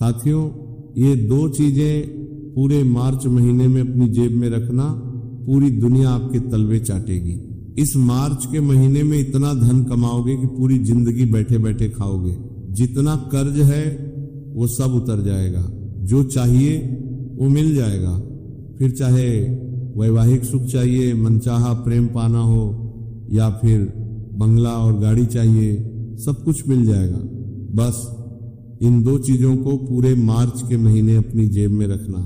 साथियों, ये दो चीजें पूरे मार्च महीने में अपनी जेब में रखना, पूरी दुनिया आपके तलवे चाटेगी। इस मार्च के महीने में इतना धन कमाओगे कि पूरी जिंदगी बैठे बैठे खाओगे। जितना कर्ज है वो सब उतर जाएगा, जो चाहिए वो मिल जाएगा। फिर चाहे वैवाहिक सुख चाहिए, मनचाहा प्रेम पाना हो, या फिर बंगला और गाड़ी चाहिए, सब कुछ मिल जाएगा। बस इन दो चीजों को पूरे मार्च के महीने अपनी जेब में रखना,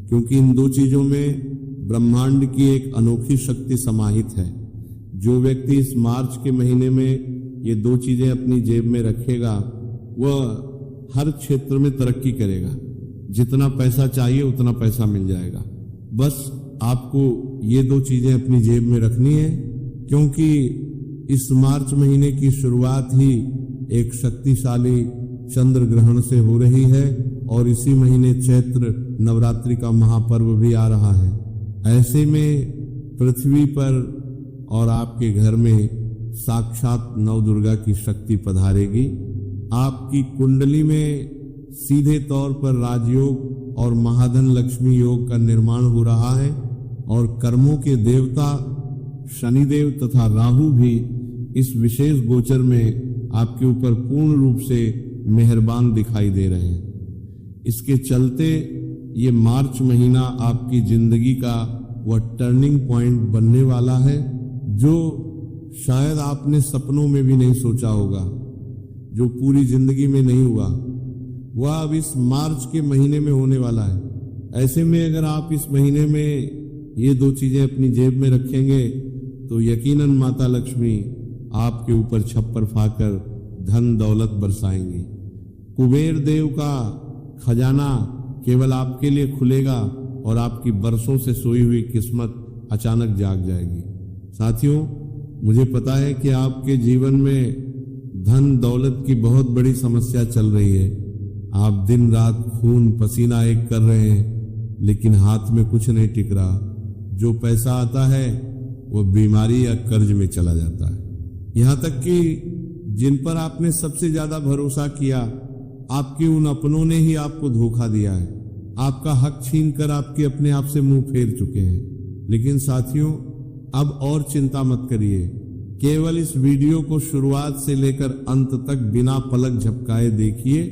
क्योंकि इन दो चीजों में ब्रह्मांड की एक अनोखी शक्ति समाहित है। जो व्यक्ति इस मार्च के महीने में ये दो चीजें अपनी जेब में रखेगा वह हर क्षेत्र में तरक्की करेगा। जितना पैसा चाहिए उतना पैसा मिल जाएगा। बस आपको ये दो चीजें अपनी जेब में रखनी है, क्योंकि इस मार्च महीने की शुरुआत ही एक शक्तिशाली चंद्र ग्रहण से हो रही है और इसी महीने चैत्र नवरात्रि का महापर्व भी आ रहा है। ऐसे में पृथ्वी पर और आपके घर में साक्षात नवदुर्गा की शक्ति पधारेगी। आपकी कुंडली में सीधे तौर पर राजयोग और महाधन लक्ष्मी योग का निर्माण हो रहा है और कर्मों के देवता शनिदेव तथा राहु भी इस विशेष गोचर में आपके ऊपर पूर्ण रूप से मेहरबान दिखाई दे रहे हैं। इसके चलते ये मार्च महीना आपकी जिंदगी का वह टर्निंग पॉइंट बनने वाला है जो शायद आपने सपनों में भी नहीं सोचा होगा, जो पूरी जिंदगी में नहीं हुआ, वह अब इस मार्च के महीने में होने वाला है। ऐसे में अगर आप इस महीने में ये दो चीजें अपनी जेब में रखेंगे तो यकीनन माता लक्ष्मी आपके ऊपर छप्पर फाकर धन दौलत बरसाएंगी। कुबेर देव का खजाना केवल आपके लिए खुलेगा और आपकी बरसों से सोई हुई किस्मत अचानक जाग जाएगी। साथियों, मुझे पता है कि आपके जीवन में धन दौलत की बहुत बड़ी समस्या चल रही है। आप दिन रात खून पसीना एक कर रहे हैं, लेकिन हाथ में कुछ नहीं टिक रहा। जो पैसा आता है वो बीमारी या कर्ज में चला जाता है। यहाँ तक कि जिन पर आपने सबसे ज्यादा भरोसा किया, आपके उन अपनों ने ही आपको धोखा दिया है, आपका हक छीनकर आपके अपने आप से मुंह फेर चुके हैं। लेकिन साथियों, अब और चिंता मत करिए। केवल इस वीडियो को शुरुआत से लेकर अंत तक बिना पलक झपकाए देखिए,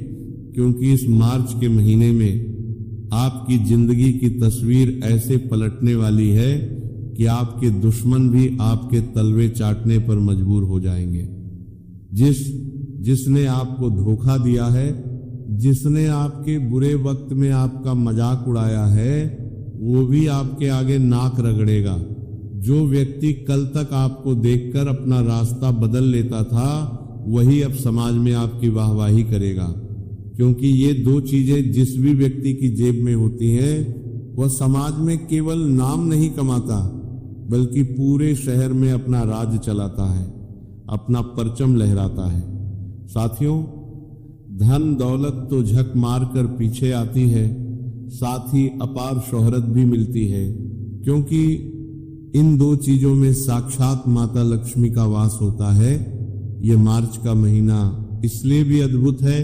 क्योंकि इस मार्च के महीने में आपकी जिंदगी की तस्वीर ऐसे पलटने वाली है कि आपके दुश्मन भी आपके तलवे चाटने पर मजबूर हो जाएंगे। जिसने आपको धोखा दिया है, जिसने आपके बुरे वक्त में आपका मजाक उड़ाया है, वो भी आपके आगे नाक रगड़ेगा। जो व्यक्ति कल तक आपको देखकर अपना रास्ता बदल लेता था, वही अब समाज में आपकी वाहवाही करेगा। क्योंकि ये दो चीजें जिस भी व्यक्ति की जेब में होती हैं, वह समाज में केवल नाम नहीं कमाता, बल्कि पूरे शहर में अपना राज चलाता है, अपना परचम लहराता है। साथियों, धन दौलत तो झक मार कर पीछे आती है, साथ ही अपार शोहरत भी मिलती है, क्योंकि इन दो चीजों में साक्षात माता लक्ष्मी का वास होता है। ये मार्च का महीना इसलिए भी अद्भुत है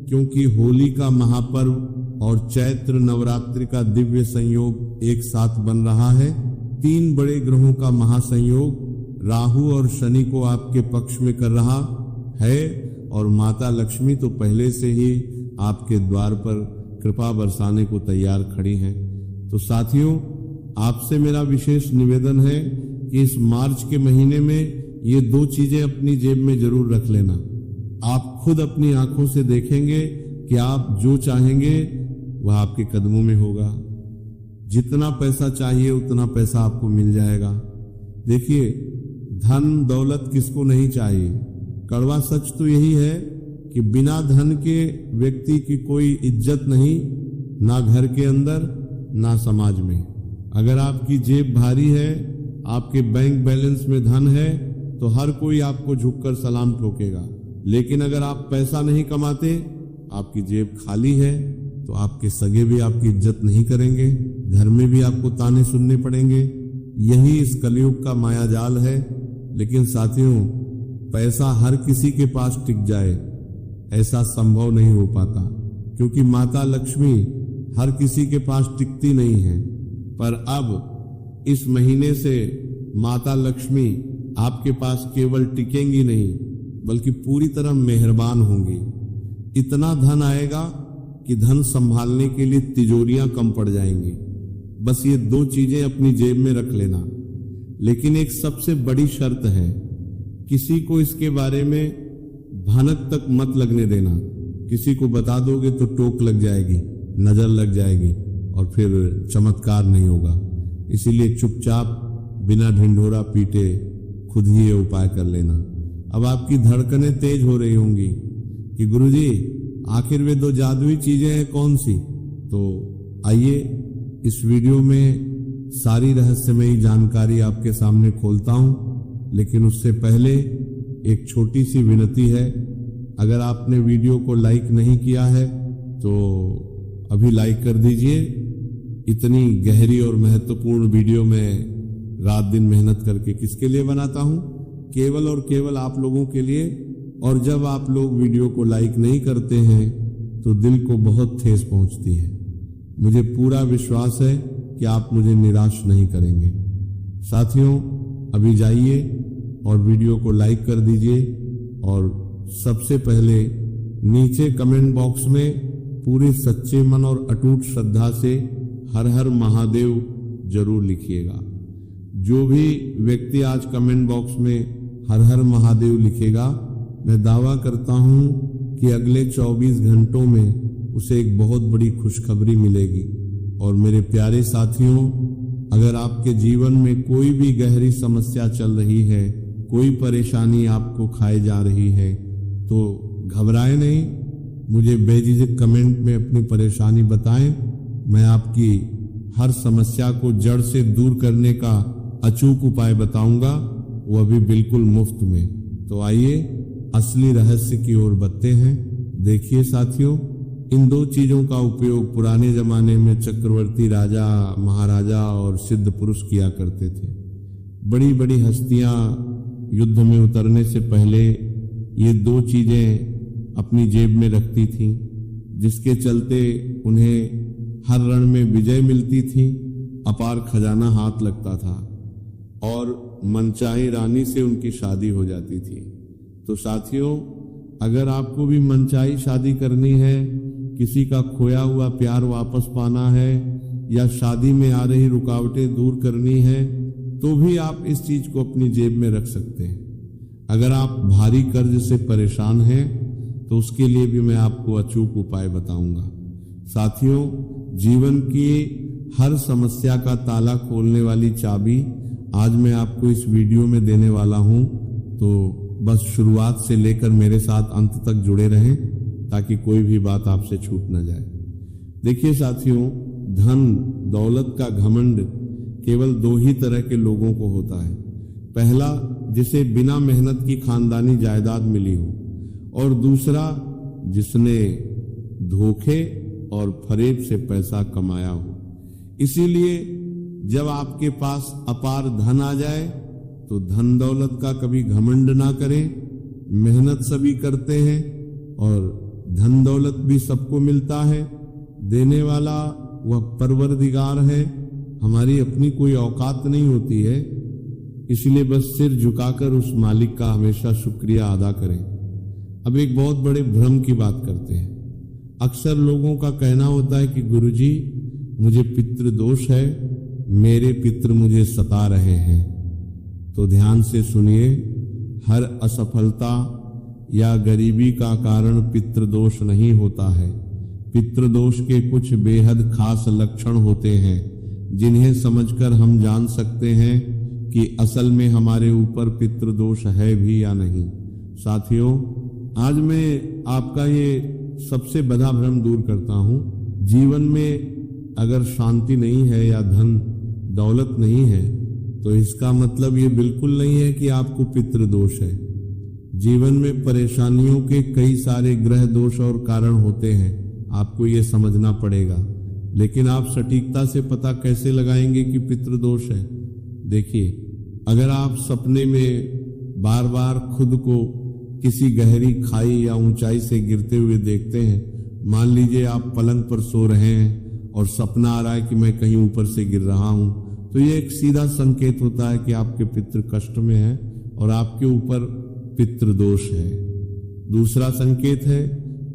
क्योंकि होली का महापर्व और चैत्र नवरात्रि का दिव्य संयोग एक साथ बन रहा है। तीन बड़े ग्रहों का महासंयोग राहु और शनि को आपके पक्ष में कर रहा है और माता लक्ष्मी तो पहले से ही आपके द्वार पर कृपा बरसाने को तैयार खड़ी हैं। तो साथियों, आपसे मेरा विशेष निवेदन है कि इस मार्च के महीने में ये दो चीजें अपनी जेब में जरूर रख लेना। आप खुद अपनी आंखों से देखेंगे कि आप जो चाहेंगे वह आपके कदमों में होगा। जितना पैसा चाहिए उतना पैसा आपको मिल जाएगा। देखिए, धन दौलत किसको नहीं चाहिए। कड़वा सच तो यही है कि बिना धन के व्यक्ति की कोई इज्जत नहीं, ना घर के अंदर ना समाज में। अगर आपकी जेब भारी है, आपके बैंक बैलेंस में धन है, तो हर कोई आपको झुककर सलाम ठोकेगा। लेकिन अगर आप पैसा नहीं कमाते, आपकी जेब खाली है, तो आपके सगे भी आपकी इज्जत नहीं करेंगे, घर में भी आपको ताने सुनने पड़ेंगे। यही इस कलयुग का मायाजाल है। लेकिन साथियों, पैसा हर किसी के पास टिक जाए ऐसा संभव नहीं हो पाता। क्योंकि माता लक्ष्मी हर किसी के पास टिकती नहीं है, पर अब इस महीने से माता लक्ष्मी आपके पास केवल टिकेंगी नहीं बल्कि पूरी तरह मेहरबान होंगी। इतना धन आएगा कि धन संभालने के लिए तिजोरियां कम पड़ जाएंगी। बस ये 2 चीजें अपनी जेब में रख लेना। लेकिन एक सबसे बड़ी शर्त है, किसी को इसके बारे में भनक तक मत लगने देना। किसी को बता दोगे तो टोक लग जाएगी, नजर लग जाएगी और फिर चमत्कार नहीं होगा। इसीलिए चुपचाप बिना ढिंढोरा पीटे खुद ही ये उपाय कर लेना। अब आपकी धड़कनें तेज हो रही होंगी कि गुरुजी आखिर वे 2 जादुई चीजें हैं कौन सी? तो आइए इस वीडियो में सारी रहस्यमयी जानकारी आपके सामने खोलता हूं। लेकिन उससे पहले एक छोटी सी विनती है, अगर आपने वीडियो को लाइक नहीं किया है तो अभी लाइक कर दीजिए। इतनी गहरी और महत्वपूर्ण वीडियो में रात दिन मेहनत करके किसके लिए बनाता हूं? केवल और केवल आप लोगों के लिए। और जब आप लोग वीडियो को लाइक नहीं करते हैं तो दिल को बहुत ठेस पहुंचती है। मुझे पूरा विश्वास है कि आप मुझे निराश नहीं करेंगे। साथियों, अभी जाइए और वीडियो को लाइक कर दीजिए और सबसे पहले नीचे कमेंट बॉक्स में पूरे सच्चे मन और अटूट श्रद्धा से हर हर महादेव जरूर लिखिएगा। जो भी व्यक्ति आज कमेंट बॉक्स में हर हर महादेव लिखेगा, मैं दावा करता हूं कि अगले 24 घंटों में उसे एक बहुत बड़ी खुशखबरी मिलेगी। और मेरे प्यारे साथियों, अगर आपके जीवन में कोई भी गहरी समस्या चल रही है, कोई परेशानी आपको खाए जा रही है, तो घबराएं नहीं। मुझे बेझिझक कमेंट में अपनी परेशानी बताएं। मैं आपकी हर समस्या को जड़ से दूर करने का अचूक उपाय बताऊंगा, वो भी बिल्कुल मुफ्त में। तो आइए असली रहस्य की ओर बढ़ते हैं। देखिए साथियों, इन 2 चीजों का उपयोग पुराने जमाने में चक्रवर्ती राजा, महाराजा और सिद्ध पुरुष किया करते थे। बड़ी बड़ी हस्तियां युद्ध में उतरने से पहले ये 2 चीजें अपनी जेब में रखती थीं, जिसके चलते उन्हें हर रण में विजय मिलती थी, अपार खजाना हाथ लगता था और मनचाही रानी से उनकी शादी हो जाती थी। तो साथियों, अगर आपको भी मनचाही शादी करनी है, किसी का खोया हुआ प्यार वापस पाना है या शादी में आ रही रुकावटें दूर करनी है, तो भी आप इस चीज को अपनी जेब में रख सकते हैं। अगर आप भारी कर्ज से परेशान हैं तो उसके लिए भी मैं आपको अचूक उपाय बताऊंगा। साथियों, जीवन की हर समस्या का ताला खोलने वाली चाबी आज मैं आपको इस वीडियो में देने वाला हूं। तो बस शुरुआत से लेकर मेरे साथ अंत तक जुड़े रहें ताकि कोई भी बात आपसे छूट न जाए। देखिए साथियों, धन दौलत का घमंड केवल 2 ही तरह के लोगों को होता है। पहला, जिसे बिना मेहनत की खानदानी जायदाद मिली हो, और दूसरा जिसने धोखे और फरेब से पैसा कमाया हो। इसीलिए जब आपके पास अपार धन आ जाए तो धन दौलत का कभी घमंड ना करें। मेहनत सभी करते हैं और धन दौलत भी सबको मिलता है। देने वाला वह परवरदिगार है, हमारी अपनी कोई औकात नहीं होती है। इसलिए बस सिर झुकाकर उस मालिक का हमेशा शुक्रिया अदा करें। अब एक बहुत बड़े भ्रम की बात करते हैं। अक्सर लोगों का कहना होता है कि गुरुजी, मुझे पितृ दोष है, मेरे पितृ मुझे सता रहे हैं। तो ध्यान से सुनिए, हर असफलता या गरीबी का कारण पितृदोष नहीं होता है। पितृदोष के कुछ बेहद खास लक्षण होते हैं जिन्हें समझकर हम जान सकते हैं कि असल में हमारे ऊपर पितृदोष है भी या नहीं। साथियों, आज मैं आपका ये सबसे बड़ा भ्रम दूर करता हूं। जीवन में अगर शांति नहीं है या धन दौलत नहीं है तो इसका मतलब ये बिल्कुल नहीं है कि आपको पितृदोष है। जीवन में परेशानियों के कई सारे ग्रह दोष और कारण होते हैं, आपको ये समझना पड़ेगा। लेकिन आप सटीकता से पता कैसे लगाएंगे कि पितृदोष है? देखिए, अगर आप सपने में बार बार खुद को किसी गहरी खाई या ऊंचाई से गिरते हुए देखते हैं, मान लीजिए आप पलंग पर सो रहे हैं और सपना आ रहा है कि मैं कहीं ऊपर से गिर रहा हूं, तो ये एक सीधा संकेत होता है कि आपके पितृ कष्ट में हैं और आपके ऊपर पितृदोष है। दूसरा संकेत है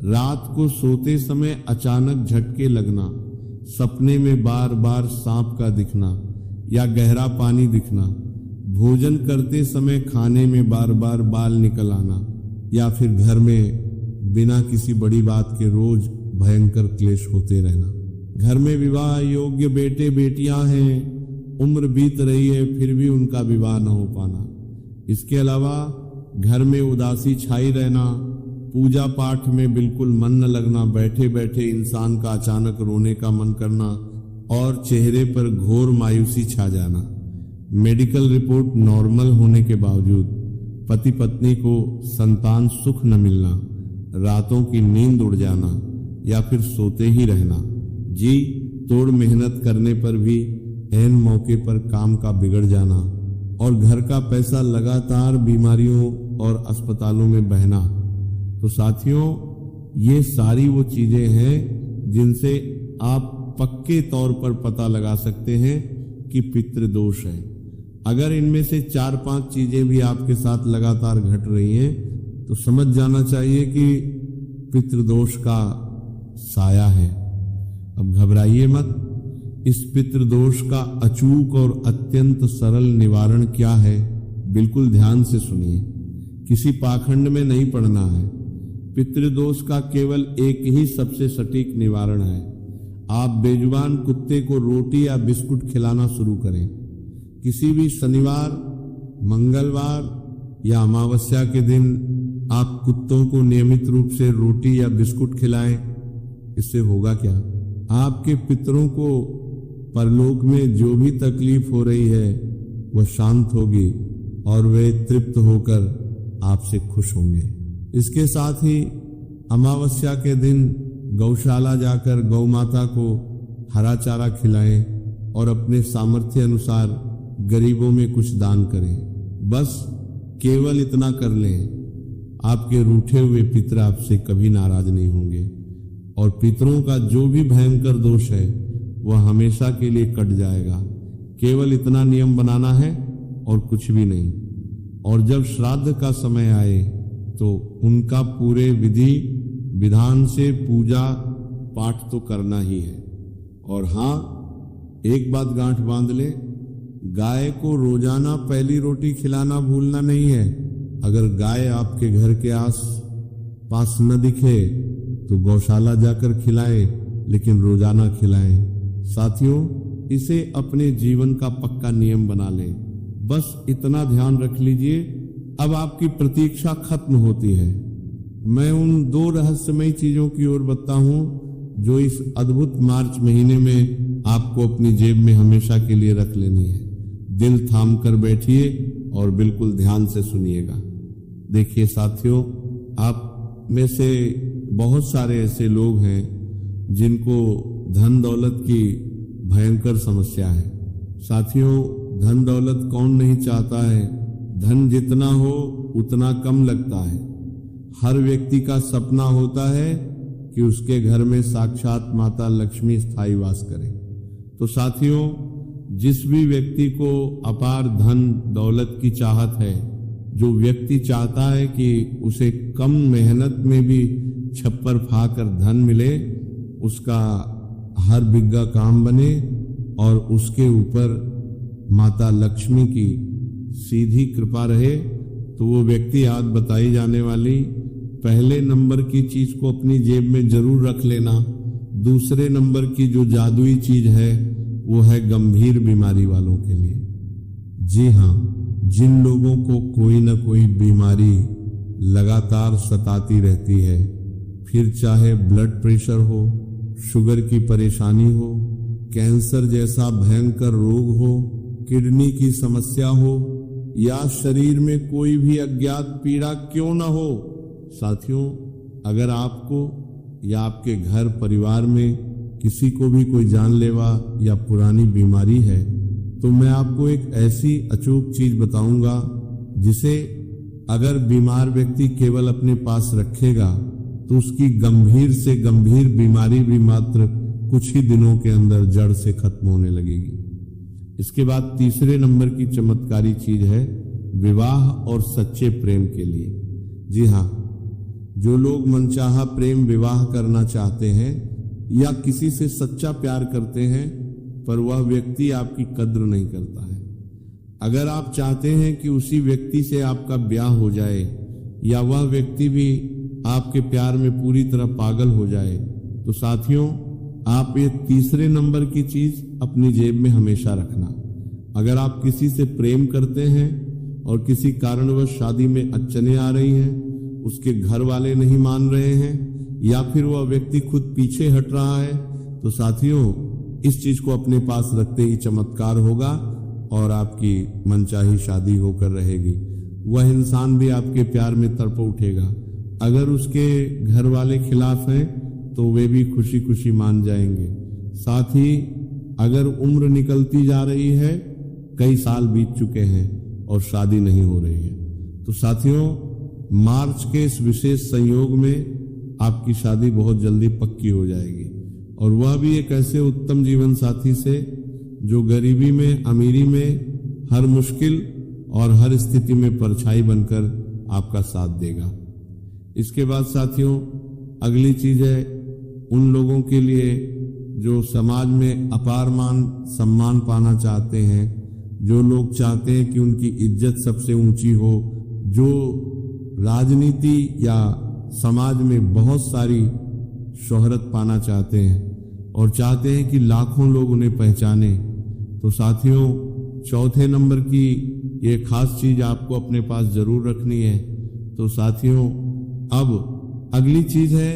रात को सोते समय अचानक झटके लगना, सपने में बार बार सांप का दिखना या गहरा पानी दिखना, भोजन करते समय खाने में बार बार बाल निकल आना, या फिर घर में बिना किसी बड़ी बात के रोज भयंकर क्लेश होते रहना। घर में विवाह योग्य बेटे बेटियां हैं, उम्र बीत रही है फिर भी उनका विवाह न हो पाना। इसके अलावा घर में उदासी छाई रहना, पूजा पाठ में बिल्कुल मन न लगना, बैठे बैठे इंसान का अचानक रोने का मन करना और चेहरे पर घोर मायूसी छा जाना। मेडिकल रिपोर्ट नॉर्मल होने के बावजूद पति पत्नी को संतान सुख न मिलना, रातों की नींद उड़ जाना या फिर सोते ही रहना, जी तोड़ मेहनत करने पर भी ऐन मौके पर काम का बिगड़ जाना और घर का पैसा लगातार बीमारियों और अस्पतालों में बहना। तो साथियों, ये सारी वो चीजें हैं जिनसे आप पक्के तौर पर पता लगा सकते हैं कि पितृदोष है। अगर इनमें से 4-5 चीजें भी आपके साथ लगातार घट रही हैं तो समझ जाना चाहिए कि पितृदोष का साया है। अब घबराइए मत। इस पितृदोष का अचूक और अत्यंत सरल निवारण क्या है, बिल्कुल ध्यान से सुनिए, किसी पाखंड में नहीं पड़ना है। पितृदोष का केवल एक ही सबसे सटीक निवारण है, आप बेजुबान कुत्ते को रोटी या बिस्कुट खिलाना शुरू करें। किसी भी शनिवार, मंगलवार या अमावस्या के दिन आप कुत्तों को नियमित रूप से रोटी या बिस्कुट खिलाएं। इससे होगा क्या, आपके पितरों को परलोक में जो भी तकलीफ हो रही है वह शांत होगी और वे तृप्त होकर आपसे खुश होंगे। इसके साथ ही अमावस्या के दिन गौशाला जाकर गौ माता को हरा चारा खिलाएं और अपने सामर्थ्य अनुसार गरीबों में कुछ दान करें। बस केवल इतना कर लें, आपके रूठे हुए पितर आपसे कभी नाराज नहीं होंगे और पितरों का जो भी भयंकर दोष है वह हमेशा के लिए कट जाएगा। केवल इतना नियम बनाना है और कुछ भी नहीं। और जब श्राद्ध का समय आए तो उनका पूरे विधि विधान से पूजा पाठ तो करना ही है। और हाँ, एक बात गांठ बांध ले, गाय को रोजाना पहली रोटी खिलाना भूलना नहीं है। अगर गाय आपके घर के आस पास न दिखे तो गौशाला जाकर खिलाएं, लेकिन रोजाना खिलाएं। साथियों, इसे अपने जीवन का पक्का नियम बना लें। बस इतना ध्यान रख लीजिए। अब आपकी प्रतीक्षा खत्म होती है। मैं उन 2 रहस्यमयी चीजों की ओर बढ़ता हूं जो इस अद्भुत मार्च महीने में आपको अपनी जेब में हमेशा के लिए रख लेनी है। दिल थाम कर बैठिए और बिल्कुल ध्यान से सुनिएगा। देखिए साथियों, आप में से बहुत सारे ऐसे लोग हैं जिनको धन दौलत की भयंकर समस्या है। साथियों, धन दौलत कौन नहीं चाहता है। धन जितना हो उतना कम लगता है। हर व्यक्ति का सपना होता है कि उसके घर में साक्षात माता लक्ष्मी स्थायी वास करे। तो साथियों, जिस भी व्यक्ति को अपार धन दौलत की चाहत है, जो व्यक्ति चाहता है कि उसे कम मेहनत में भी छप्पर फाकर धन मिले, उसका हर बिग्गा काम बने और उसके ऊपर माता लक्ष्मी की सीधी कृपा रहे, तो वो व्यक्ति आज बताई जाने वाली पहले नंबर की चीज को अपनी जेब में जरूर रख लेना। दूसरे नंबर की जो जादुई चीज है वो है गंभीर बीमारी वालों के लिए। जी हाँ, जिन लोगों को कोई न कोई बीमारी लगातार सताती रहती है, फिर चाहे ब्लड प्रेशर हो, शुगर की परेशानी हो, कैंसर जैसा भयंकर रोग हो, किडनी की समस्या हो या शरीर में कोई भी अज्ञात पीड़ा क्यों न हो। साथियों, अगर आपको या आपके घर परिवार में किसी को भी कोई जानलेवा या पुरानी बीमारी है, तो मैं आपको एक ऐसी अचूक चीज बताऊंगा जिसे अगर बीमार व्यक्ति केवल अपने पास रखेगा तो उसकी गंभीर से गंभीर बीमारी भी मात्र कुछ ही दिनों के अंदर जड़ से खत्म होने लगेगी। इसके बाद तीसरे नंबर की चमत्कारी चीज है विवाह और सच्चे प्रेम के लिए। जी हाँ, जो लोग मनचाहा प्रेम विवाह करना चाहते हैं या किसी से सच्चा प्यार करते हैं पर वह व्यक्ति आपकी कद्र नहीं करता है, अगर आप चाहते हैं कि उसी व्यक्ति से आपका ब्याह हो जाए या वह व्यक्ति भी आपके प्यार में पूरी तरह पागल हो जाए, तो साथियों आप ये तीसरे नंबर की चीज अपनी जेब में हमेशा रखना। अगर आप किसी से प्रेम करते हैं और किसी कारणवश शादी में अड़चनें आ रही हैं, उसके घर वाले नहीं मान रहे हैं या फिर वह व्यक्ति खुद पीछे हट रहा है, तो साथियों इस चीज को अपने पास रखते ही चमत्कार होगा और आपकी मनचाही शादी होकर रहेगी। वह इंसान भी आपके प्यार में तड़प उठेगा। अगर उसके घर वाले खिलाफ हैं तो वे भी खुशी खुशी मान जाएंगे। साथ ही अगर उम्र निकलती जा रही है, कई साल बीत चुके हैं और शादी नहीं हो रही है, तो साथियों मार्च के इस विशेष संयोग में आपकी शादी बहुत जल्दी पक्की हो जाएगी, और वह भी एक ऐसे उत्तम जीवन साथी से जो गरीबी में अमीरी में हर मुश्किल और हर स्थिति में परछाई बनकर आपका साथ देगा। इसके बाद साथियों अगली चीज है उन लोगों के लिए जो समाज में अपार मान सम्मान पाना चाहते हैं, जो लोग चाहते हैं कि उनकी इज्जत सबसे ऊंची हो, जो राजनीति या समाज में बहुत सारी शोहरत पाना चाहते हैं और चाहते हैं कि लाखों लोग उन्हें पहचाने, तो साथियों चौथे नंबर की ये खास चीज आपको अपने पास जरूर रखनी है। तो साथियों अब अगली चीज है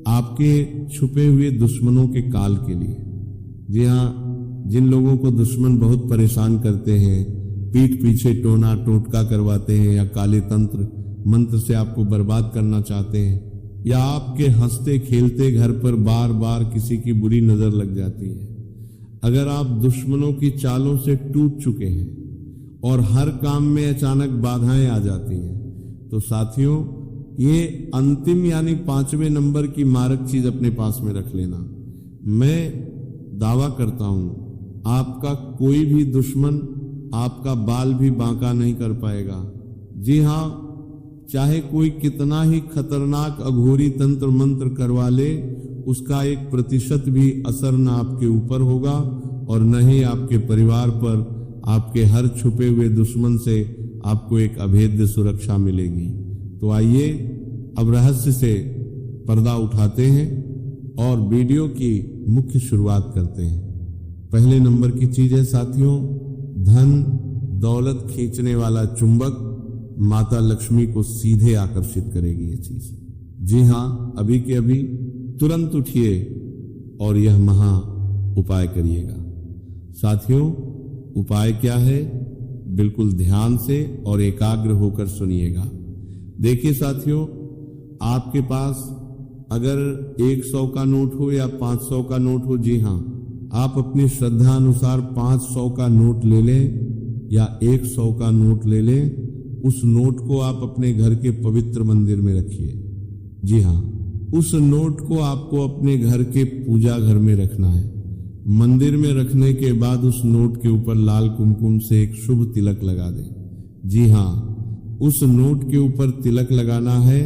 आपके छुपे हुए दुश्मनों के काल के लिए। जी हाँ, जिन लोगों को दुश्मन बहुत परेशान करते हैं, पीठ पीछे टोना टोटका करवाते हैं या काले तंत्र मंत्र से आपको बर्बाद करना चाहते हैं, या आपके हंसते खेलते घर पर बार बार किसी की बुरी नजर लग जाती है, अगर आप दुश्मनों की चालों से टूट चुके हैं और हर काम में अचानक बाधाएं आ जाती हैं, तो साथियों ये अंतिम यानी 5वें नंबर की मारक चीज अपने पास में रख लेना। मैं दावा करता हूं आपका कोई भी दुश्मन आपका बाल भी बांका नहीं कर पाएगा। जी हां, चाहे कोई कितना ही खतरनाक अघोरी तंत्र मंत्र करवा ले, उसका 1% भी असर न आपके ऊपर होगा और न ही आपके परिवार पर आपके हर छुपे हुए दुश्मन से आपको एक अभेद्य सुरक्षा मिलेगी। तो आइए अब रहस्य से पर्दा उठाते हैं और वीडियो की मुख्य शुरुआत करते हैं। पहले नंबर की चीज है साथियों धन दौलत खींचने वाला चुंबक, माता लक्ष्मी को सीधे आकर्षित करेगी ये चीज। जी हाँ, अभी के अभी तुरंत उठिए और यह महा उपाय करिएगा। साथियों उपाय क्या है, बिल्कुल ध्यान से और एकाग्र होकर सुनिएगा। देखिए साथियों, आपके पास अगर 100 का नोट हो या 500 का नोट हो, जी हाँ, आप अपनी श्रद्धा अनुसार 500 का नोट ले लें या 100 का नोट ले लें। उस नोट को आप अपने घर के पवित्र मंदिर में रखिए। जी हाँ, उस नोट को आपको अपने घर के पूजा घर में रखना है। मंदिर में रखने के बाद उस नोट के ऊपर लाल कुमकुम से एक शुभ तिलक लगा दें। जी हाँ, उस नोट के ऊपर तिलक लगाना है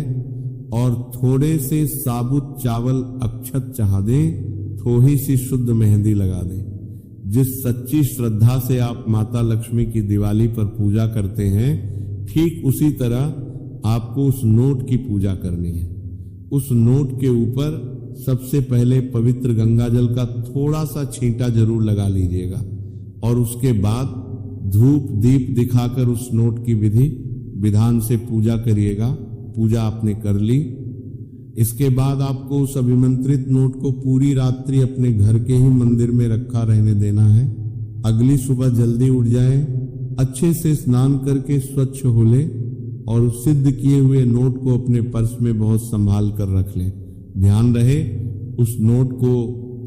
और थोड़े से साबुत चावल अक्षत चढ़ा दें, थोड़ी सी शुद्ध मेहंदी लगा दें। जिस सच्ची श्रद्धा से आप माता लक्ष्मी की दिवाली पर पूजा करते हैं, ठीक उसी तरह आपको उस नोट की पूजा करनी है। उस नोट के ऊपर सबसे पहले पवित्र गंगा जल का थोड़ा सा छींटा जरूर लगा लीजिएगा और उसके बाद धूप दीप दिखाकर उस नोट की विधि विधान से पूजा करिएगा। पूजा आपने कर ली, इसके बाद आपको उस अभिमंत्रित नोट को पूरी रात्रि अपने घर के ही मंदिर में रखा रहने देना है। अगली सुबह जल्दी उठ जाएं, अच्छे से स्नान करके स्वच्छ हो लें और उस सिद्ध किए हुए नोट को अपने पर्स में बहुत संभाल कर रख लें। ध्यान रहे उस नोट को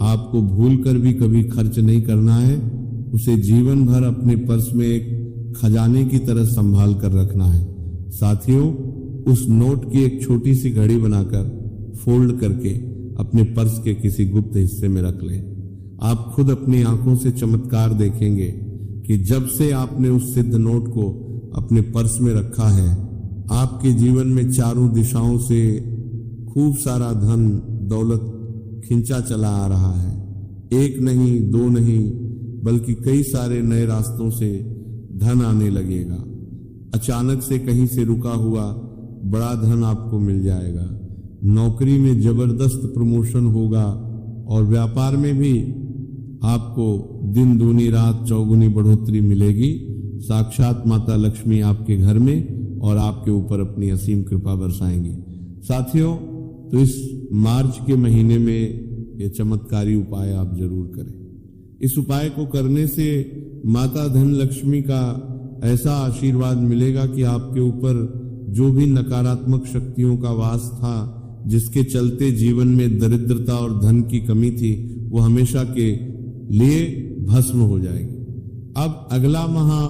आपको भूल कर भी कभी खर्च नहीं करना है, उसे जीवन भर अपने पर्स में एक खजाने की तरह संभाल कर रखना है। साथियों उस नोट की एक छोटी सी घड़ी बनाकर फोल्ड करके अपने पर्स के किसी गुप्त हिस्से में रख लें। आप खुद अपनी आंखों से चमत्कार देखेंगे कि जब से आपने उस सिद्ध नोट को अपने पर्स में रखा है, आपके जीवन में चारों दिशाओं से खूब सारा धन दौलत खिंचा चला आ रहा है। एक नहीं, दो नहीं, बल्कि कई सारे नए रास्तों से धन आने लगेगा। अचानक से कहीं से रुका हुआ बड़ा धन आपको मिल जाएगा। नौकरी में जबरदस्त प्रमोशन होगा और व्यापार में भी आपको दिन दूनी रात चौगुनी बढ़ोतरी मिलेगी। साक्षात माता लक्ष्मी आपके घर में और आपके ऊपर अपनी असीम कृपा बरसाएंगी। साथियों, तो इस मार्च के महीने में ये चमत्कारी उपाय आप जरूर करें। इस उपाय को करने से माता धन लक्ष्मी का ऐसा आशीर्वाद मिलेगा कि आपके ऊपर जो भी नकारात्मक शक्तियों का वास था, जिसके चलते जीवन में दरिद्रता और धन की कमी थी, वो हमेशा के लिए भस्म हो जाएगी। अब अगला महा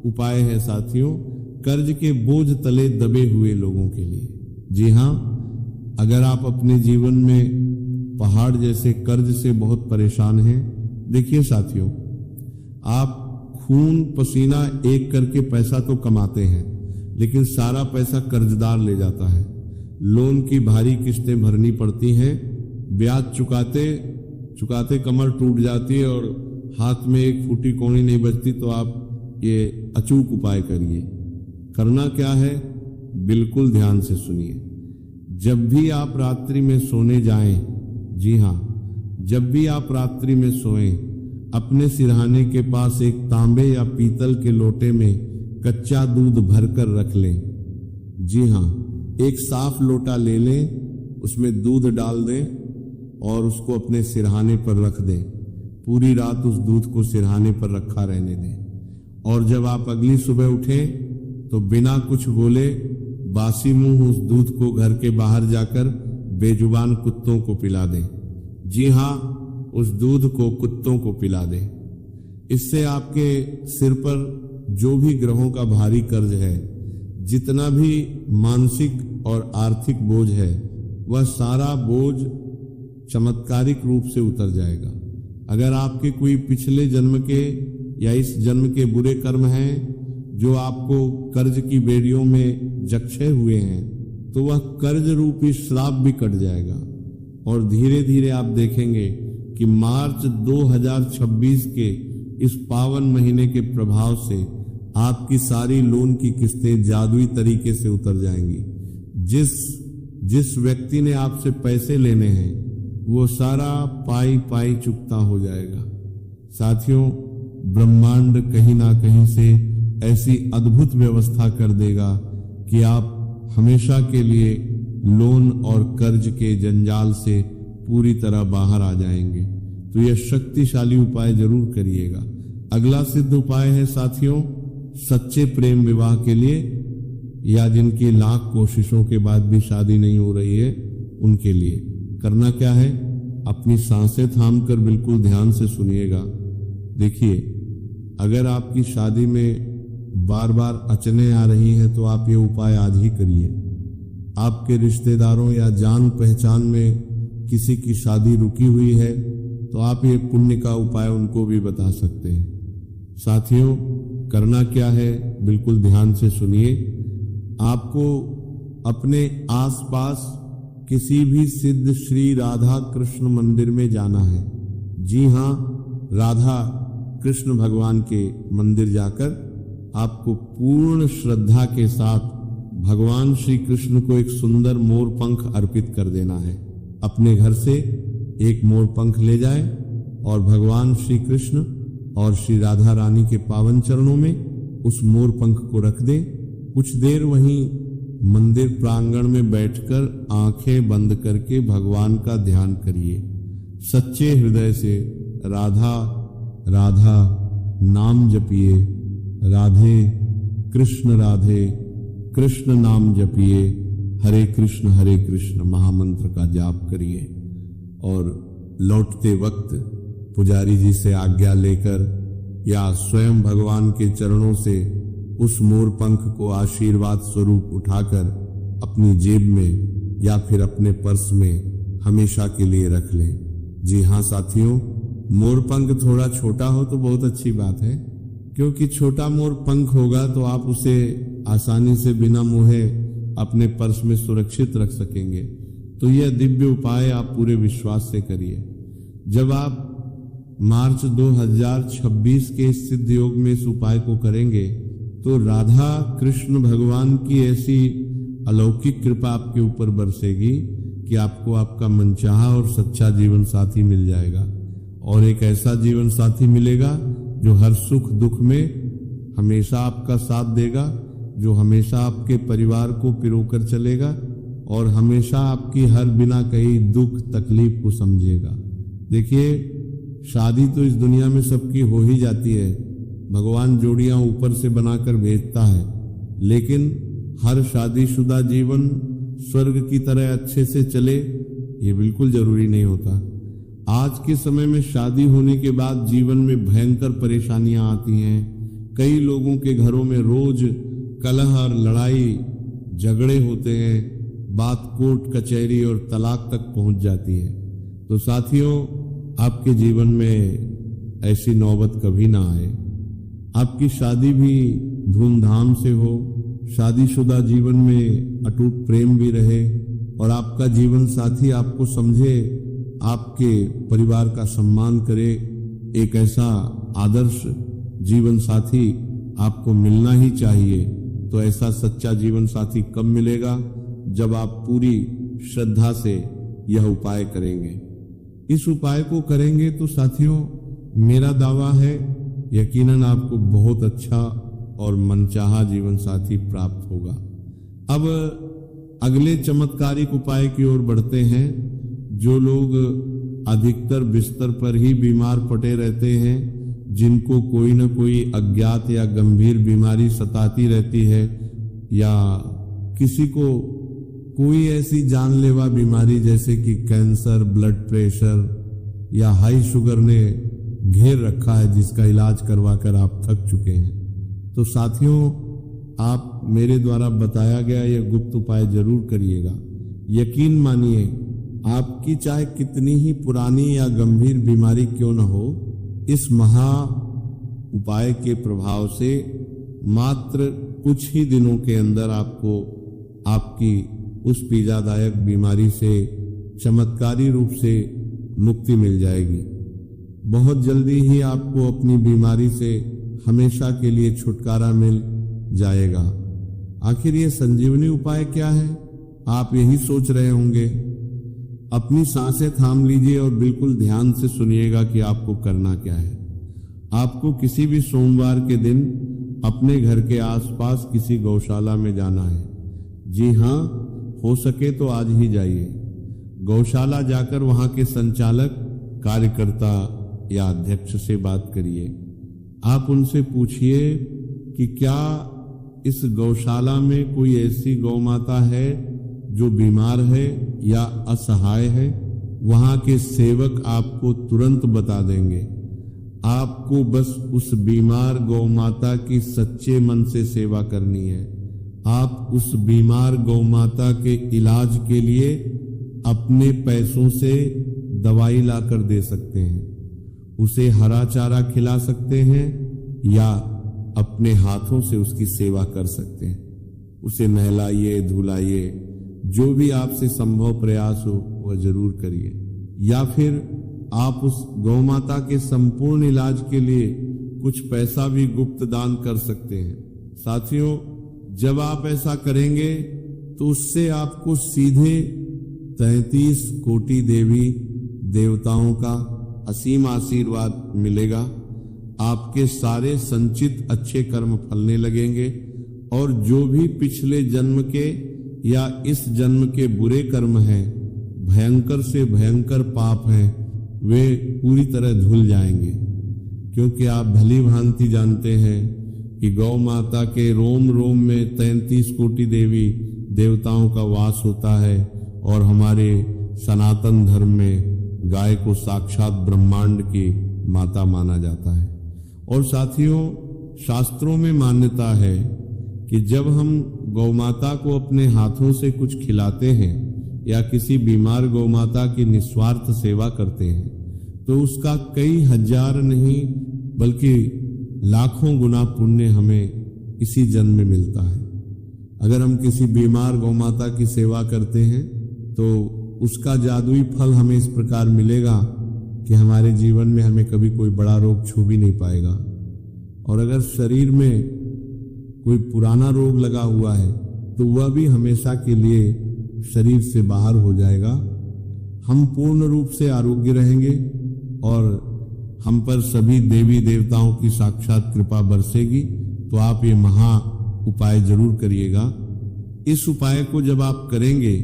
उपाय है साथियों, कर्ज के बोझ तले दबे हुए लोगों के लिए। जी हाँ, अगर आप अपने जीवन में पहाड़ जैसे कर्ज से बहुत परेशान हैं, देखिए साथियों, आप खून पसीना एक करके पैसा तो कमाते हैं, लेकिन सारा पैसा कर्जदार ले जाता है। लोन की भारी किस्तें भरनी पड़ती हैं, ब्याज चुकाते चुकाते कमर टूट जाती है और हाथ में एक फूटी कौड़ी नहीं बचती। तो आप ये अचूक उपाय करिए। करना क्या है, बिल्कुल ध्यान से सुनिए। जब भी आप रात्रि में सोने जाएं, जी हाँ, जब भी आप रात्रि में सोएं, अपने सिरहाने के पास एक तांबे या पीतल के लोटे में कच्चा दूध भरकर रख लें। जी हाँ, एक साफ लोटा ले लें, उसमें दूध डाल दें और उसको अपने सिरहाने पर रख दें। पूरी रात उस दूध को सिरहाने पर रखा रहने दें और जब आप अगली सुबह उठें तो बिना कुछ बोले बासी मुंह उस दूध को घर के बाहर जाकर बेजुबान कुत्तों को पिला दें। जी हाँ, उस दूध को कुत्तों को पिला दें। इससे आपके सिर पर जो भी ग्रहों का भारी कर्ज है, जितना भी मानसिक और आर्थिक बोझ है, वह सारा बोझ चमत्कारिक रूप से उतर जाएगा। अगर आपके कोई पिछले जन्म के या इस जन्म के बुरे कर्म हैं जो आपको कर्ज की बेड़ियों में जकड़े हुए हैं, तो वह कर्ज रूपी श्राप भी कट जाएगा और धीरे धीरे आप देखेंगे कि मार्च 2026 के इस पावन महीने के प्रभाव से आपकी सारी लोन की किस्तें जादुई तरीके से उतर जाएंगी। जिस व्यक्ति ने आपसे पैसे लेने हैं, वो सारा पाई पाई चुकता हो जाएगा। साथियों, ब्रह्मांड कहीं ना कहीं से ऐसी अद्भुत व्यवस्था कर देगा कि आप हमेशा के लिए लोन और कर्ज के जंजाल से पूरी तरह बाहर आ जाएंगे। तो यह शक्तिशाली उपाय जरूर करिएगा। अगला सिद्ध उपाय है साथियों, सच्चे प्रेम विवाह के लिए या जिनकी लाख कोशिशों के बाद भी शादी नहीं हो रही है, उनके लिए। करना क्या है, अपनी सांसें थामकर बिल्कुल ध्यान से सुनिएगा। देखिए, अगर आपकी शादी में बार बार अड़चनें आ रही हैं तो आप ये उपाय आज ही करिए। आपके रिश्तेदारों या जान पहचान में किसी की शादी रुकी हुई है तो आप ये पुण्य का उपाय उनको भी बता सकते हैं। साथियों, करना क्या है, बिल्कुल ध्यान से सुनिए। आपको अपने आसपास किसी भी सिद्ध श्री राधा कृष्ण मंदिर में जाना है। जी हाँ, राधा कृष्ण भगवान के मंदिर जाकर आपको पूर्ण श्रद्धा के साथ भगवान श्री कृष्ण को एक सुंदर मोर पंख अर्पित कर देना है। अपने घर से एक मोर पंख ले जाए और भगवान श्री कृष्ण और श्री राधा रानी के पावन चरणों में उस मोर पंख को रख दें। कुछ देर वहीं मंदिर प्रांगण में बैठकर आंखें बंद करके भगवान का ध्यान करिए। सच्चे हृदय से राधा राधा नाम जपिए, राधे कृष्ण नाम जपिए, हरे कृष्ण महामंत्र का जाप करिए और लौटते वक्त पुजारी जी से आज्ञा लेकर या स्वयं भगवान के चरणों से उस मोर पंख को आशीर्वाद स्वरूप उठाकर अपनी जेब में या फिर अपने पर्स में हमेशा के लिए रख लें। जी हाँ साथियों, मोर पंख थोड़ा छोटा हो तो बहुत अच्छी बात है, क्योंकि छोटा मोर पंख होगा तो आप उसे आसानी से बिना मोहे अपने पर्स में सुरक्षित रख सकेंगे। तो यह दिव्य उपाय आप पूरे विश्वास से करिए। जब आप मार्च 2026 के सिद्ध योग में इस उपाय को करेंगे तो राधा कृष्ण भगवान की ऐसी अलौकिक कृपा आपके ऊपर बरसेगी कि आपको आपका मनचाहा और सच्चा जीवन साथी मिल जाएगा, और एक ऐसा जीवन साथी मिलेगा जो हर सुख दुख में हमेशा आपका साथ देगा, जो हमेशा आपके परिवार को पिरोकर चलेगा और हमेशा आपकी हर बिना कही दुख तकलीफ को समझेगा। देखिए, शादी तो इस दुनिया में सबकी हो ही जाती है, भगवान जोड़ियां ऊपर से बनाकर भेजता है, लेकिन हर शादीशुदा जीवन स्वर्ग की तरह अच्छे से चले ये बिल्कुल जरूरी नहीं होता। आज के समय में शादी होने के बाद जीवन में भयंकर परेशानियां आती हैं। कई लोगों के घरों में रोज कलह और लड़ाई झगड़े होते हैं, बात कोर्ट कचहरी और तलाक तक पहुंच जाती है। तो साथियों, आपके जीवन में ऐसी नौबत कभी ना आए। आपकी शादी भी धूमधाम से हो, शादीशुदा जीवन में अटूट प्रेम भी रहे और आपका जीवन साथी आपको समझे, आपके परिवार का सम्मान करे। एक ऐसा आदर्श जीवन साथी आपको मिलना ही चाहिए। तो ऐसा सच्चा जीवन साथी कब मिलेगा? जब आप पूरी श्रद्धा से यह उपाय करेंगे। इस उपाय को करेंगे तो साथियों, मेरा दावा है यकीनन आपको बहुत अच्छा और मनचाहा जीवन साथी प्राप्त होगा। अब अगले चमत्कारिक उपाय की ओर बढ़ते हैं। जो लोग अधिकतर बिस्तर पर ही बीमार पड़े रहते हैं, जिनको कोई न कोई अज्ञात या गंभीर बीमारी सताती रहती है, या किसी को कोई ऐसी जानलेवा बीमारी जैसे कि कैंसर, ब्लड प्रेशर या हाई शुगर ने घेर रखा है, जिसका इलाज करवा कर आप थक चुके हैं, तो साथियों, आप मेरे द्वारा बताया गया यह गुप्त उपाय जरूर करिएगा। यकीन मानिए, आपकी चाहे कितनी ही पुरानी या गंभीर बीमारी क्यों न हो, इस महा उपाय के प्रभाव से मात्र कुछ ही दिनों के अंदर आपको आपकी उस पीड़ादायक बीमारी से चमत्कारी रूप से मुक्ति मिल जाएगी। बहुत जल्दी ही आपको अपनी बीमारी से हमेशा के लिए छुटकारा मिल जाएगा। आखिर ये संजीवनी उपाय क्या है, आप यही सोच रहे होंगे। अपनी सांसें थाम लीजिए और बिल्कुल ध्यान से सुनिएगा कि आपको करना क्या है। आपको किसी भी सोमवार के दिन अपने घर के आसपास किसी गौशाला में जाना है। जी हाँ, हो सके तो आज ही जाइए। गौशाला जाकर वहां के संचालक, कार्यकर्ता या अध्यक्ष से बात करिए। आप उनसे पूछिए कि क्या इस गौशाला में कोई ऐसी गौ माता है जो बीमार है या असहाय है। वहां के सेवक आपको तुरंत बता देंगे। आपको बस उस बीमार गौ माता की सच्चे मन से सेवा करनी है। आप उस बीमार गौ माता के इलाज के लिए अपने पैसों से दवाई लाकर दे सकते हैं, उसे हरा चारा खिला सकते हैं या अपने हाथों से उसकी सेवा कर सकते हैं। उसे नहलाइए, धुलाइए, जो भी आपसे संभव प्रयास हो वह जरूर करिए। या फिर आप उस गौ माता के संपूर्ण इलाज के लिए कुछ पैसा भी गुप्त दान कर सकते हैं। साथियों, जब आप ऐसा करेंगे तो उससे आपको सीधे 33 कोटि देवी देवताओं का असीम आशीर्वाद मिलेगा। आपके सारे संचित अच्छे कर्म फलने लगेंगे और जो भी पिछले जन्म के या इस जन्म के बुरे कर्म हैं, भयंकर से भयंकर पाप हैं, वे पूरी तरह धुल जाएंगे। क्योंकि आप भली भांति जानते हैं कि गौ माता के रोम रोम में 33 कोटि देवी देवताओं का वास होता है और हमारे सनातन धर्म में गाय को साक्षात ब्रह्मांड की माता माना जाता है। और साथियों, शास्त्रों में मान्यता है कि जब हम गौ माता को अपने हाथों से कुछ खिलाते हैं या किसी बीमार गौमाता की निस्वार्थ सेवा करते हैं तो उसका कई हजार नहीं बल्कि लाखों गुना पुण्य हमें इसी जन्म में मिलता है। अगर हम किसी बीमार गौमाता की सेवा करते हैं तो उसका जादुई फल हमें इस प्रकार मिलेगा कि हमारे जीवन में हमें कभी कोई बड़ा रोग छू भी नहीं पाएगा। और अगर शरीर में कोई पुराना रोग लगा हुआ है तो वह भी हमेशा के लिए शरीर से बाहर हो जाएगा। हम पूर्ण रूप से आरोग्य रहेंगे और हम पर सभी देवी देवताओं की साक्षात कृपा बरसेगी। तो आप ये महा उपाय जरूर करिएगा। इस उपाय को जब आप करेंगे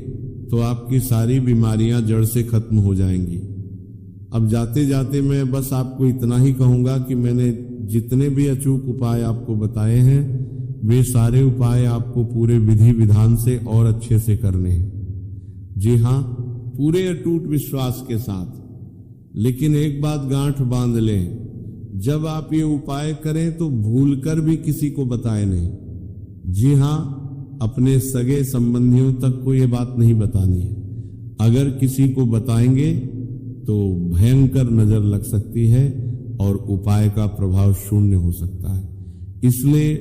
तो आपकी सारी बीमारियां जड़ से खत्म हो जाएंगी। अब जाते जाते मैं बस आपको इतना ही कहूंगा कि मैंने जितने भी अचूक उपाय आपको बताए हैं वे सारे उपाय आपको पूरे विधि विधान से और अच्छे से करने हैं। जी हाँ, पूरे अटूट विश्वास के साथ। लेकिन एक बात गांठ बांध लें, जब आप ये उपाय करें तो भूलकर भी किसी को बताएं नहीं। जी हाँ, अपने सगे संबंधियों तक को ये बात नहीं बतानी है। अगर किसी को बताएंगे तो भयंकर नजर लग सकती है और उपाय का प्रभाव शून्य हो सकता है। इसलिए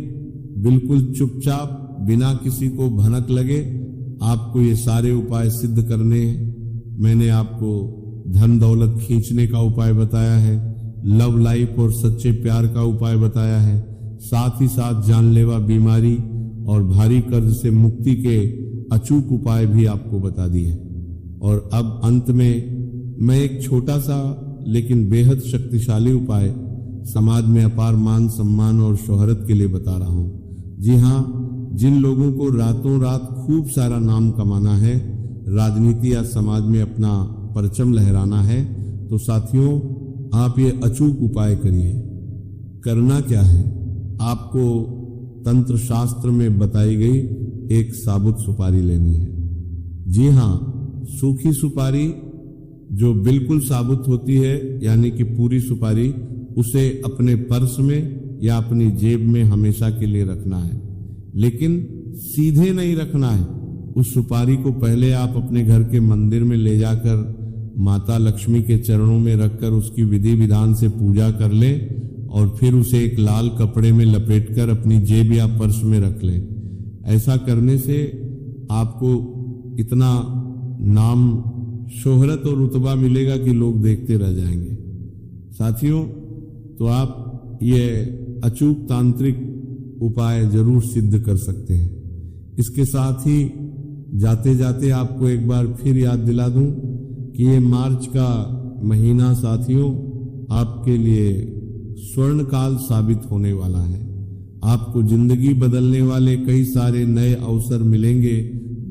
बिल्कुल चुपचाप बिना किसी को भनक लगे आपको ये सारे उपाय सिद्ध करने हैं। मैंने आपको धन दौलत खींचने का उपाय बताया है, लव लाइफ और सच्चे प्यार का उपाय बताया है, साथ ही साथ जानलेवा बीमारी और भारी कर्ज से मुक्ति के अचूक उपाय भी आपको बता दिए। और अब अंत में मैं एक छोटा सा लेकिन बेहद शक्तिशाली उपाय समाज में अपार मान सम्मान और शोहरत के लिए बता रहा हूं। जी हाँ, जिन लोगों को रातों रात खूब सारा नाम कमाना है, राजनीति या समाज में अपना परचम लहराना है, तो साथियों आप ये अचूक उपाय करिए। करना क्या है, आपको तंत्र शास्त्र में बताई गई एक साबुत सुपारी लेनी है। जी हाँ, सूखी सुपारी जो बिल्कुल साबुत होती है यानी कि पूरी सुपारी, उसे अपने पर्स में या अपनी जेब में हमेशा के लिए रखना है। लेकिन सीधे नहीं रखना है। उस सुपारी को पहले आप अपने घर के मंदिर में ले जाकर माता लक्ष्मी के चरणों में रखकर उसकी विधि विधान से पूजा कर लें और फिर उसे एक लाल कपड़े में लपेटकर अपनी जेब या पर्स में रख लें। ऐसा करने से आपको इतना नाम, शोहरत और रुतबा मिलेगा कि लोग देखते रह जाएंगे। साथियों, तो आप ये अचूक तांत्रिक उपाय जरूर सिद्ध कर सकते हैं। इसके साथ ही जाते जाते आपको एक बार फिर याद दिला दूं कि ये मार्च का महीना साथियों आपके लिए स्वर्ण काल साबित होने वाला है। आपको जिंदगी बदलने वाले कई सारे नए अवसर मिलेंगे।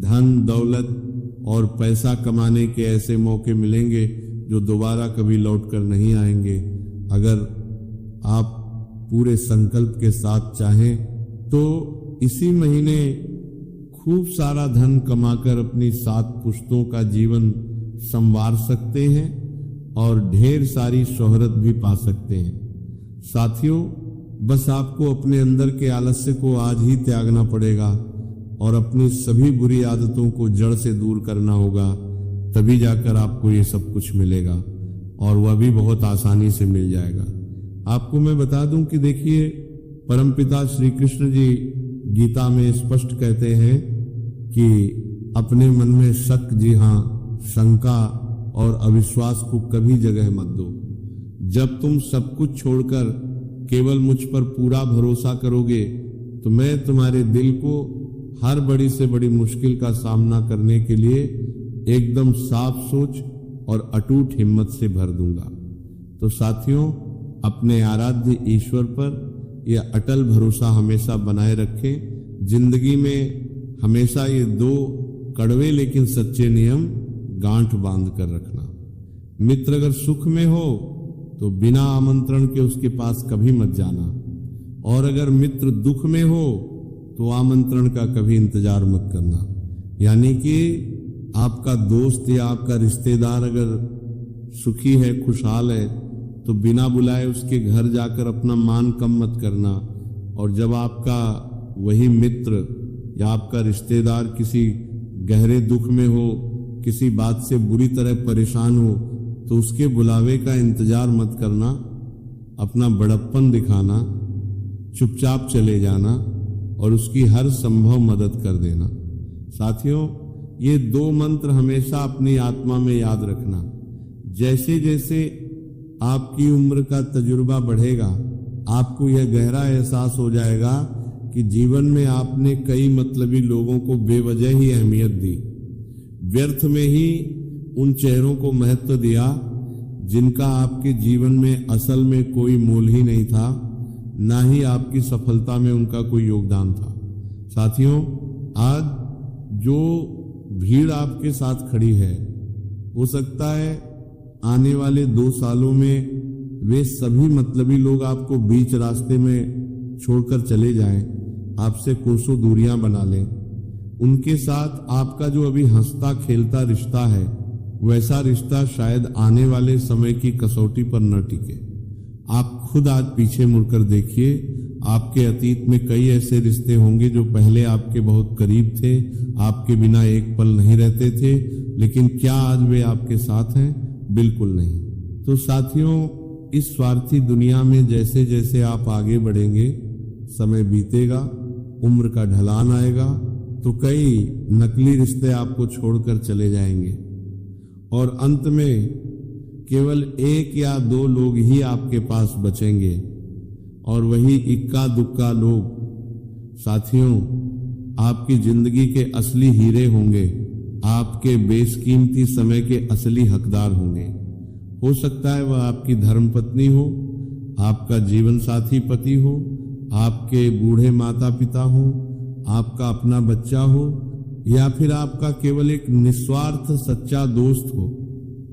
धन दौलत और पैसा कमाने के ऐसे मौके मिलेंगे जो दोबारा कभी लौट कर नहीं आएंगे। अगर आप पूरे संकल्प के साथ चाहें तो इसी महीने खूब सारा धन कमाकर अपनी 7 पुश्तों का जीवन संवार सकते हैं और ढेर सारी शोहरत भी पा सकते हैं। साथियों, बस आपको अपने अंदर के आलस्य को आज ही त्यागना पड़ेगा और अपनी सभी बुरी आदतों को जड़ से दूर करना होगा। तभी जाकर आपको ये सब कुछ मिलेगा और वह भी बहुत आसानी से मिल जाएगा। आपको मैं बता दूं कि देखिए, परमपिता श्री कृष्ण जी गीता में स्पष्ट कहते हैं कि अपने मन में शक, जी हाँ, शंका और अविश्वास को कभी जगह मत दो। जब तुम सब कुछ छोड़कर केवल मुझ पर पूरा भरोसा करोगे तो मैं तुम्हारे दिल को हर बड़ी से बड़ी मुश्किल का सामना करने के लिए एकदम साफ सोच और अटूट हिम्मत से भर दूंगा। तो साथियों, अपने आराध्य ईश्वर पर यह अटल भरोसा हमेशा बनाए रखें। जिंदगी में हमेशा ये 2 कड़वे लेकिन सच्चे नियम गांठ बांध कर रखना। मित्र अगर सुख में हो तो बिना आमंत्रण के उसके पास कभी मत जाना, और अगर मित्र दुख में हो तो आमंत्रण का कभी इंतजार मत करना। यानी कि आपका दोस्त या आपका रिश्तेदार अगर सुखी है, खुशहाल है, तो बिना बुलाए उसके घर जाकर अपना मान कम मत करना। और जब आपका वही मित्र या आपका रिश्तेदार किसी गहरे दुख में हो किसी बात से बुरी तरह परेशान हो तो उसके बुलावे का इंतजार मत करना, अपना बड़प्पन दिखाना, चुपचाप चले जाना और उसकी हर संभव मदद कर देना। साथियों, ये 2 मंत्र हमेशा अपनी आत्मा में याद रखना। जैसे जैसे आपकी उम्र का तजुर्बा बढ़ेगा, आपको यह गहरा एहसास हो जाएगा कि जीवन में आपने कई मतलबी लोगों को बेवजह ही अहमियत दी, व्यर्थ में ही उन चेहरों को महत्व दिया जिनका आपके जीवन में असल में कोई मोल ही नहीं था, ना ही आपकी सफलता में उनका कोई योगदान था। साथियों, आज जो भीड़ आपके साथ खड़ी है, हो सकता है आने वाले 2 सालों में वे सभी मतलबी लोग आपको बीच रास्ते में छोड़कर चले जाएं, आपसे कोसों दूरियां बना लें। उनके साथ आपका जो अभी हंसता खेलता रिश्ता है, वैसा रिश्ता शायद आने वाले समय की कसौटी पर न टिके। आप खुद आज पीछे मुड़कर देखिए, आपके अतीत में कई ऐसे रिश्ते होंगे जो पहले आपके बहुत करीब थे, आपके बिना एक पल नहीं रहते थे, लेकिन क्या आज वे आपके साथ हैं? बिल्कुल नहीं। तो साथियों, इस स्वार्थी दुनिया में जैसे जैसे आप आगे बढ़ेंगे, समय बीतेगा, उम्र का ढलान आएगा, तो कई नकली रिश्ते आपको छोड़कर चले जाएंगे और अंत में केवल 1 या 2 लोग ही आपके पास बचेंगे, और वही इक्का दुक्का लोग साथियों आपकी जिंदगी के असली हीरे होंगे, आपके बेशकीमती समय के असली हकदार होंगे। हो सकता है वह आपकी धर्मपत्नी हो, आपका जीवन साथी पति हो, आपके बूढ़े माता पिता हो, आपका अपना बच्चा हो, या फिर आपका केवल एक निस्वार्थ सच्चा दोस्त हो।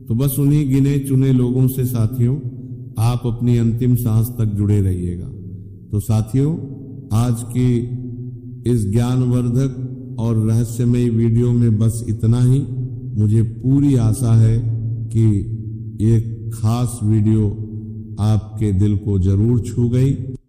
तो बस उन्हीं गिने चुने लोगों से साथियों आप अपनी अंतिम सांस तक जुड़े रहिएगा। तो साथियों, आज की इस ज्ञानवर्धक और रहस्यमयी वीडियो में बस इतना ही। मुझे पूरी आशा है कि ये खास वीडियो आपके दिल को जरूर छू गई।